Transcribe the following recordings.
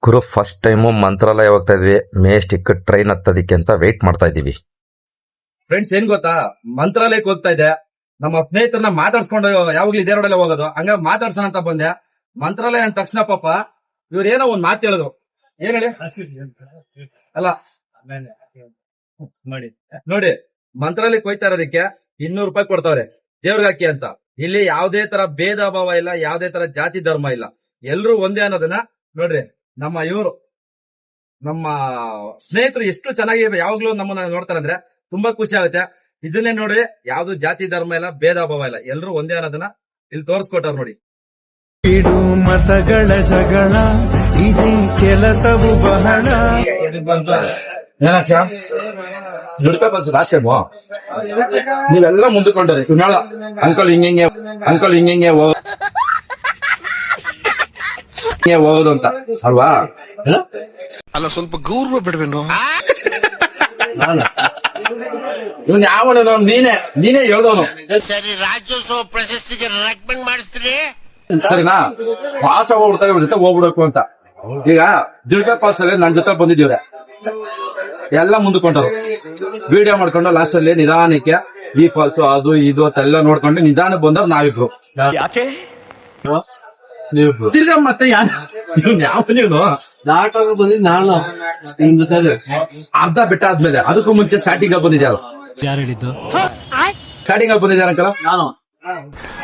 ಗುರು first time ಮಂತ್ರಾಲಯ ಹೋಗ್ತಾ ಇದ್ವಿ. ಮೇಸ್ಟಿಕ್ train ಹತ್ತದಿಕ್ಕೆ ಅಂತ ವೇಟ್ ಮಾಡ್ತಾ ಇದೀವಿ. ಫ್ರೆಂಡ್ಸ್ ಏನ್ ಗೊತ್ತಾ, ಮಂತ್ರಾಲಯಕ್ಕೆ ಹೋಗ್ತಾ ಇದ್ದೆ. ನಮ್ಮ ಸ್ನೇಹಿತರನ್ನ ಮಾತಾಡ್ಸ್ಕೊಂಡು ಯಾವಾಗ್ಲೂ ಇದೇ ರೋಡಲ್ಲೇ ಹೋಗೋದು, ಹಂಗ ಮಾತಾಡ್ಸೋಣ ಅಂತ ಬಂದೆ. ಮಂತ್ರಾಲಯ ಅಂದ ತಕ್ಷಣ ಪಾಪ ಇವ್ರೇನೋ ಒಂದ್ ಮಾತು ಹೇಳಿದ್ರು. ಏನ್ ಹೇಳಿ ಅಲ್ಲ ನೋಡಿ, ಮಂತ್ರಾಲಯಕ್ಕೆ ಹೋಯ್ತಾ ಇರೋದಕ್ಕೆ 200 ರೂಪಾಯಿ ಕೊಡ್ತಾವ್ರೆ ದೇವ್ರಿಗೆ ಹಾಕಿ ಅಂತ. ಇಲ್ಲಿ ಯಾವ್ದೇ ತರ ಭೇದ ಭಾವ ಇಲ್ಲ, ಯಾವ್ದೇ ತರ ಜಾತಿ ಧರ್ಮ ಇಲ್ಲ, ಎಲ್ರು ಒಂದೇ ಅನ್ನೋದನ್ನ ನೋಡ್ರಿ. ನಮ್ಮ ಸ್ನೇಹಿತರು ಎಷ್ಟು ಚೆನ್ನಾಗಿ ಯಾವಾಗ್ಲೂ ನಮ್ಮನ್ನ ನೋಡ್ತಾರೆ ಅಂದ್ರೆ ತುಂಬಾ ಖುಷಿ ಆಗುತ್ತೆ. ಇದನ್ನೇ ನೋಡ್ರಿ, ಯಾವ್ದು ಜಾತಿ ಧರ್ಮ ಇಲ್ಲ, ಭೇದ ಭಾವ ಇಲ್ಲ, ಎಲ್ರು ಒಂದೇ ಅನ್ನೋದನ್ನ ಇಲ್ಲಿ ತೋರಿಸ್ಕೊಟ್ಟಾರ ನೋಡಿ. ಮತಗಳ ಜಗಳ ಇದೇ ಕೆಲಸವು ಬಹಳ. ಲಾಸ್ಟ್ ಟೈಮು ನೀವೆಲ್ಲ ಮುಂದಕೊಂಡ್ರಿ ಸುಮ್ಯಾಳ ಅಂಕಲ್ ಹಿಂಗೆ ಹೋಗೋದು ಅಂತ ಅಲ್ವಾ? ಅಲ್ಲ, ಸ್ವಲ್ಪ ಗೌರವ ಬಿಡ್ಬೇನು. ಇವ್ನು ಯಾವ ನೀನೇ ಹೇಳ್ದವನು. ಸರಿ, ರಾಜ್ಯೋತ್ಸವ ಪ್ರಶಸ್ತಿಗೆ ರೆಕಮೆಂಡ್ ಮಾಡಿಸ್ತೀರಿ ಸರಿನಾ? ಪಾಸ್ ಹೋಗ್ಬಿಡ್ತಾರೆ, ಇವ್ರ ಜೊತೆ ಹೋಗ್ಬಿಡ್ಬೇಕು ಅಂತ. ಈಗ ಜಿಲ್ಕೆ ಪಾಸ್ ಅಲ್ಲಿ ನನ್ ಜೊತೆ ಬಂದಿದ್ದೀವ್ರೆ, ಎಲ್ಲ ಮುಂದಕೊಂಡರು ವಿಡಿಯೋ ಮಾಡ್ಕೊಂಡು ಲಾಸ್ಟ್ ಅಲ್ಲಿ ನಿಧಾನಕ್ಕೆ ಈ ಫಾಲ್ಸ್ ಅದು ಇದು ಅಂತೆಲ್ಲ ನೋಡ್ಕೊಂಡು ನಿಧಾನ ಬಂದವ್ರು ನಾವಿಬ್ರು. ಯಾಕೆ ನೀವಿಬ್ರು ತಿರ್ಗಾ ಮತ್ತೆ ಯಾವ ನಾಟಕ ಬಂದಿದ್ ನಾನು ನಿಮ್ ಜೊತೆ ಅರ್ಧ ಬೆಟ್ಟ ಆದ್ಮೇಲೆ, ಅದಕ್ಕೂ ಮುಂಚೆ ಸ್ಟಾರ್ಟಿಂಗ್ ಆಗಿ ಬಂದಿದ್ಯಾರ? ಯಾರು ಹೇಳಿದ್ದು? ಸ್ಟಾರ್ಟಿಂಗ್ ಆಗಿ ಬಂದಿದ್ಯಾರ ಅಂಕಲ್?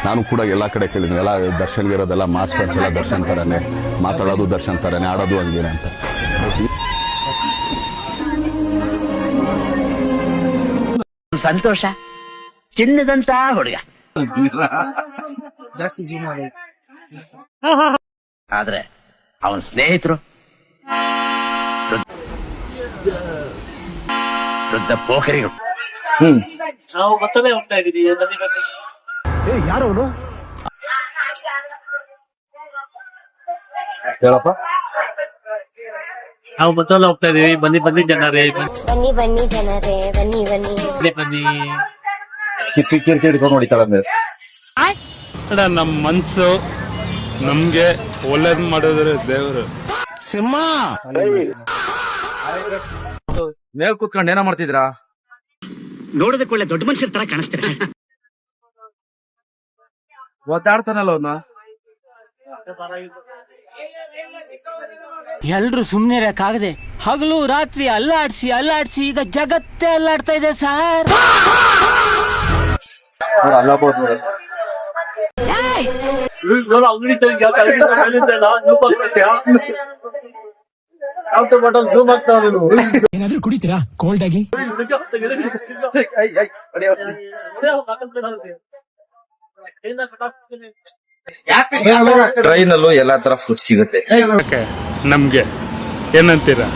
ನಾನು ಕೂಡ ಎಲ್ಲಾ ಕಡೆ ಕೇಳಿದ್ದೀನಿ. ಎಲ್ಲ ದರ್ಶನ್ಗೆ ಇರೋದೆಲ್ಲ ಮಾಸ್ ಫ್ರೆಂಡ್ಸ್ ಎಲ್ಲ ದರ್ಶನ್ ತರನೇ, ಮಾತಾಡೋದು ದರ್ಶನ್ ತರನೇ, ಆಡೋದು ಹಂಗೇನೆ ಅಂತ. ಸಂತೋಷ ಚಿನ್ನದಂತ ಹುಡುಗ, ಜಾಸ್ತಿ ಜೀವ ಆದ್ರೆ ಅವನ್ ಸ್ನೇಹಿತರು ವೃದ್ಧ ಪೋಖರಿಗಳು. ನಾವು ಮತ್ತಲೇ ಹೋಗ್ತಾ ಇದೀವಿ. ಯಾರವನು? ಹೇಳಪ್ಪ. ನಾವು ಮತ್ತಲೇ ಹೋಗ್ತಾ ಇದೀವಿ. ಬನ್ನಿ ಜನರೇ, ಬನ್ನಿ ಜನರೇ, ಬನ್ನಿ. ಕಿರ್ಕಿ ಹಿಡ್ಕೊಂಡು ನೋಡಿತಾಳೆ. ನಮ್ ಮನ್ಸು ನಮ್ಗೆ ಒಳ್ಳೇದ್ ಮಾಡಿದ್ರೆ ದೇವ್ರು. ಸಿಂಹ ಮೇಲ್ ಕೂತ್ಕೊಂಡು ಏನೋ ಮಾಡ್ತಿದ್ರಾ? ನೋಡೋದಕ್ಕೆ ಒಳ್ಳೆ ದೊಡ್ಡ ಮನುಷ್ಯರ ತರ ಕಾಣಿಸ್ತಾರೆ. ಒದ್ದಾಡ್ತಾನಲ್ಲ ಅವ್ನ. ಎಲ್ರು ಸುಮ್ನೆ ಇರಕ್ಕಾಗದೆ ಹಗಲು ರಾತ್ರಿ ಅಲ್ಲಾಡ್ಸಿ ಈಗ ಜಗತ್ತೇ ಅಲ್ಲಾಡ್ತಾ ಇದೆ ಸಾರ್. ಅಂಗಡಿ ಏನಾದ್ರೂ ಕುಡಿತೀರಾ ಕೋಲ್ಡ್ ಆಗಿ? ಟ್ರೈನ್ ಅಲ್ಲೂ ಎಲ್ಲಾ ತರ ಫುಡ್ ಸಿಗುತ್ತೆ ನಮ್ಗೆ ಏನಂತೀರಾ?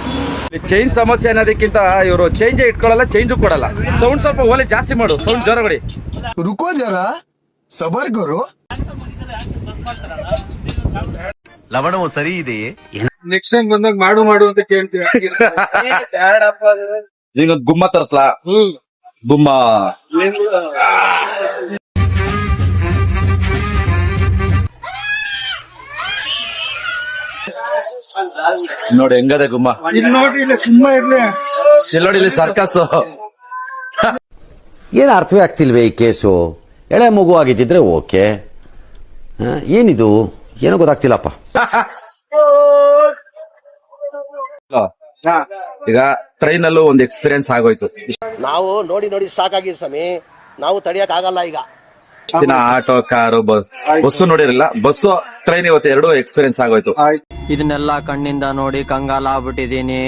ಚೈನ್ ಸಮಸ್ಯೆ ಅನ್ನೋದಕ್ಕಿಂತ ಇವರು ಚೇಂಜ್ ಇಟ್ಕೊಳ್ಳಲ್ಲ, ಚೇಂಜ್ ಕೊಡಲ್ಲ. ಸೌಂಡ್ ಸ್ವಲ್ಪ ಓಲೆ ಜಾಸ್ತಿ ಮಾಡು, ಸೌಂಡ್ ಜೋರ ಕೊಡಿ. ರುಕೋ ಜರಾ, ಸಬರ್ ಗುರು. ಲವಣವು ಸರಿ ಇದೆಯೇ? ನೆಕ್ಸ್ಟ್ ಟೈಮ್ ಬಂದಾಗ ಮಾಡು ಅಂತ ಕೇಳ್ತೀವಿ. ಈಗ ಗುಮ್ಮ ತರ್ಸ್ಲಾ? ಗುಮ್ಮ ನೋಡಿ ಹೆಂಗದೆ ಗುಮ್ಮ. ಇಲ್ಲಿ ನೋಡ್ರಿ, ಇಲ್ಲ ಸುಮ್ಮ ಇರ್ಲಿ. ನೋಡಿ ಇಲ್ಲಿ ಸರ್ಕಸ್. ಏನು ಅರ್ಥವೇ ಆಗ್ತಿಲ್ವೇ ಈ ಕೇಸು? ಎಳೆ ಮಗು ಆಗಿದ್ದಿದ್ರೆ ಓಕೆ, ಏನಿದು ಏನೋ ಗೊತ್ತಾಗ್ತಿಲ್ಲಪ್ಪ. ಈಗ ಟ್ರೈನ್ ಅಲ್ಲೂ ಒಂದು ಎಕ್ಸ್ಪೀರಿಯನ್ಸ್ ಆಗೋಯ್ತು. ನಾವು ನೋಡಿ ಸಾಕಾಗಿ ಸ್ವಾಮಿ, ನಾವು ತಡಿಯಕ್ ಆಗಲ್ಲ ಈಗ. ಆಟೋ, ಕಾರು, ಬಸ್ಸು ನೋಡಿರಲಿಲ್ಲ, ಬಸ್ಸು ಟ್ರೈನ್ ಇವತ್ತು ಎರಡು ಎಕ್ಸ್ಪೀರಿಯನ್ಸ್ ಆಗೋಯ್ತು. ಇದನ್ನೆಲ್ಲ ಕಣ್ಣಿಂದ ನೋಡಿ ಕಂಗಾಲ ಆಗ್ಬಿಟ್ಟಿದೀನಿ.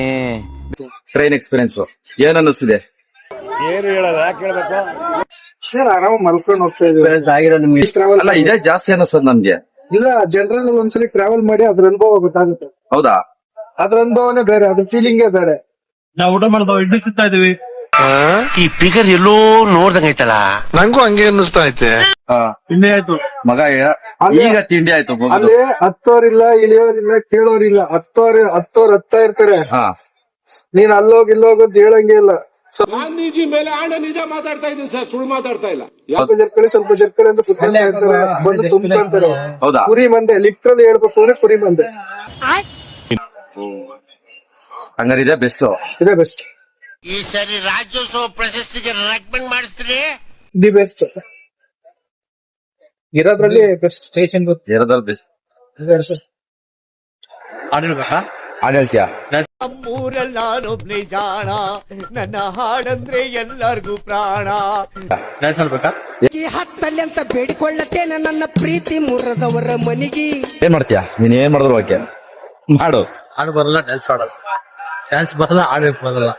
ಟ್ರೈನ್ ಎಕ್ಸ್ಪೀರಿಯನ್ಸ್ ಏನ್ ಅನ್ನಿಸ್ತಿದೆ? ಏನು ಹೇಳಲ್ಲ, ಯಾಕೆ ಹೇಳ್ಬೇಕು? ಆರಾಮ ಮಲ್ಕೊಂಡು ಹೋಗ್ತಾ ಇದೀವಿ. ಅಲ್ಲ, ಇದೇ ಜಾಸ್ತಿ ಅನ್ನಿಸ್ತದ ನಮ್ಗೆ. ಇಲ್ಲ, ಜನರಲ್ ಒಂದ್ಸಲಿ ಟ್ರಾವೆಲ್ ಮಾಡಿ ಅದ್ರ ಅನುಭವ ಗೊತ್ತಾಗುತ್ತೆ. ಹೌದಾ? ಅದ್ರ ಅನುಭವನೇ ಬೇರೆ, ಅದ್ರ ಫೀಲಿಂಗೇ ಬೇರೆ. ನಾವು ಊಟ ಮಾಡ್ದವ್ ಇಡ್ಲಿ ಸಿಗ್ತಾ ಇದೀವಿ. ಈ ಫಿಗರ್ ಎಲ್ಲೋ ನೋಡ್ದಂಗೈತಲ್ಲ, ನಂಗೂ ಹಂಗೆ ಅನ್ನಿಸ್ತಾ ಐತೆ. ತಿಂಡಿ ಆಯ್ತು ಮಗ, ಈಗ ತಿಂಡಿ ಆಯ್ತು. ಅಲ್ಲಿ ಹತ್ತೋರಿಲ್ಲ, ಇಳಿಯೋರಿಲ್ಲ, ಕೇಳೋರಿಲ್ಲ. ಹತ್ತೋರ್ ಹತ್ತಾ ಇರ್ತಾರೆ. ನೀನ್ ಅಲ್ಲೋಗಿ ಇಲ್ಲೋಗ ಅಂತ ಹೇಳಂಗೆ ಇಲ್ಲ. ಗಾಂಧೀಜಿ ಮೇಲೆ ಆಡ ನಿಜ ಮಾತಾಡ್ತಾ ಇದ್ದೀನಿ ಸರ್, ಸುಳ್ಳು ಮಾತಾಡ್ತಾ ಇಲ್ಲ. ಸ್ವಲ್ಪ ಜರ್ಕಳಿ ಅಂತ ಕುತ್ಕೊಂತ ಇರ್ತಾರೆ, ಬಂದು ತುಂಬ್ಕೊಂತಾರೆ. ಹೌದಾ? ಕುರಿ ಮಂದೆ, ಲಿಟ್ರಲಿ ಹೇಳ್ಬೇಕು ಅಂದ್ರೆ ಕುರಿ ಮಂದೆ. ಹಂಗಾರೆ ಇದೆ ಬೆಸ್ಟ್. ಇದೇ ಬೆಸ್ಟ್, ಈ ಸರಿ ರಾಜ್ಯೋತ್ಸವ ಪ್ರಶಸ್ತಿಗೆ ರೆಕಮೆಂಡ್ ಮಾಡಿಸ್ತೀರಿ? ದಿ ಬೆಸ್ಟ್ ಇರೋದ್ರಲ್ಲಿ ಬೆಸ್ಟ್ ಸ್ಟೇಷನ್ ಇರೋದ್ರಲ್ಲಿ ಬೆಸ್ಟ್. ಹಾಡು ಹೇಳ್ತೀಯಾ? ನಮ್ಮೂರಲ್ಲಿ ನಾನೊಬ್ನೇ ಜಾಣ, ನನ್ನ ಹಾಡಂದ್ರೆ ಎಲ್ಲರಿಗೂ ಪ್ರಾಣ. ಡ್ಯಾನ್ಸ್ ಹೇಳ್ಬೇಕಾ? ಹತ್ತಲ್ಲಿ ಅಂತ ಬೇಡಿಕೊಳ್ಳತ್ತೇನೆ ನನ್ನ ಪ್ರೀತಿ ಮುರದವರ ಮನಿಗಿ. ಏನ್ ಮಾಡ್ತೀಯಾ ನೀನ್? ಏನ್ ಮಾಡಿದ್ರು ಓಕೆ ಮಾಡು. ಹಾಡು ಬರಲ್ಲ, ಡ್ಯಾನ್ಸ್ ಆಡೋದು. ಡ್ಯಾನ್ಸ್ ಬರಲ್ಲ, ಹಾಡು ಬರಲ್ಲ.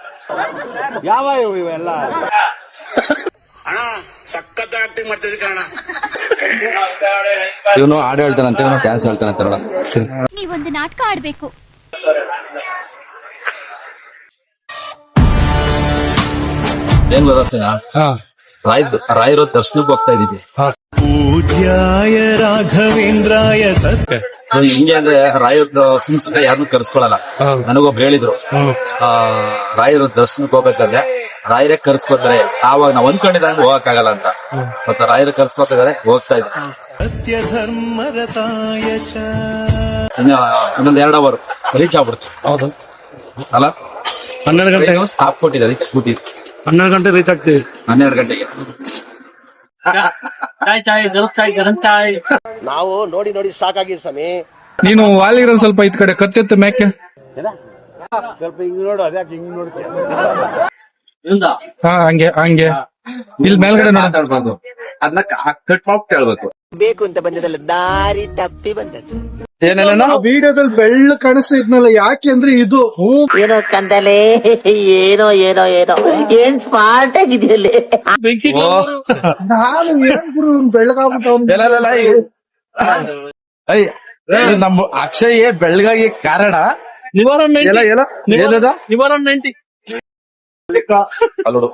ಸಖತ್ ಆಕ್ಟಿಂಗ್ ಮಾಡ್ತಿದ್ದೆ ಕಾರಣ. ಇವನು ಹಾಡು ಹೇಳ್ತಾನಂತೆ, ಡ್ಯಾನ್ಸ್ ಹೇಳ್ತಾನಂತೆ. ನೋಡ, ನೀವೊಂದು ನಾಟಕ ಆಡ್ಬೇಕು. ಏನ್ ಗೊತ್ತಾ, ರಾಯರು ದರ್ಶನಕ್ಕೆ ಹೋಗ್ತಾ ಇದೀವಿ. ಪೂಜ್ಯಾಯ ರಾಘವೇಂದ್ರಾಯ ಸತ್ಯ. ಹಿಂಗೆ ಅಂದ್ರೆ ರಾಯರ ಸುಮ್ಸುತ್ತ ಯಾರನ್ನೂ ಕರ್ಸ್ಕೊಳಲ್ಲ. ನನಗೊಬ್ಬ ಹೇಳಿದ್ರು, ರಾಯರು ದರ್ಶನಕ್ಕೆ ಹೋಗ್ಬೇಕಾದ್ರೆ ರಾಯರೇ ಕರ್ಸ್ಕೊತಾರೆ, ಆವಾಗ ನಾವ್ ಅಂದ್ಕೊಂಡಿದ್ದಂಗೆ ಹೋಗಕ್ಕಾಗಲ್ಲ ಅಂತ. ಮತ್ತೆ ರಾಯರು ಕರ್ಸ್ಕೊತಾ ಇದಾರೆ, ಹೋಗ್ತಾ ಇದ್ದಾರೆ. ಸತ್ಯ ಧರ್ಮರತಾಯ ಚ. ಇನ್ನೊಂದ್ 2 ಅವರ್ ರೀಚ್ ಆಗ್ಬಿಡ್ತು. ಹೌದು, ಅಲ್ಲ 12 ಗಂಟೆ ಸ್ಟಾಪ್ ಕೊಟ್ಟಿದ್ದಾರೆ ಸ್ಕೂಟಿ. 12 ಗಂಟೆ ರೀಚ್ ಆಗ್ತೀವಿ. 12 ಗಂಟೆಗೆ. ಚಾಯ್ ಗರಂ ಚಾಯ್. ನಾವು ನೋಡಿ ನೋಡಿ ಸಾಕಾಗಿ ಸ್ವಾಮಿ. ನೀನು ವಾಲಿರೋ ಸ್ವಲ್ಪ ಇದ್ ಕಡೆ ಕತ್ತೆತ್ತ ಮ್ಯಾಕೆ ಹಾ, ಹಂಗೆ ಇಲ್ಲಿ ಮೇಲ್ಗಡೆ ಮಾತಾಡ್ಬಾರ್ದು, ಅದನ್ನ ಕಟ್ ಮಾಡ್ಬಿಟ್ಟು ಹೇಳ್ಬೇಕು. ಬೇಕು ಅಂತ ಬಂದದಲ್ಲ, ದಾರಿ ತಪ್ಪಿ ಬಂದದ್ದು. ಏನೇನ ವಿಡಿಯೋದಲ್ಲಿ ಬೆಳ್ಳ ಕಾಣಿಸ್ತಿದ್ನಲ್ಲ, ಯಾಕೆ ಅಂದ್ರೆ ಇದು ಏನೋ ಕಂದಲೆ, ಏನೋ ಏನೋ ಏನೋ ಏನ್ ಸ್ಮಾರ್ಟ್ ಆಗಿದೆಯಲ್ಲಿ. ನಾನು ಏನ್ ಗುರು ಬೆಳ್ಳಗಾಗ್ಬಿಟ್ಟು ನಮ್ಮ ಅಕ್ಷಯ್ ಬೆಳಗಾಗಿ ಕಾರಣ ನಿವಾರಣೆ ಏನದ ನಿವಾರಣೆ ಅಲ್ಲೋಡು.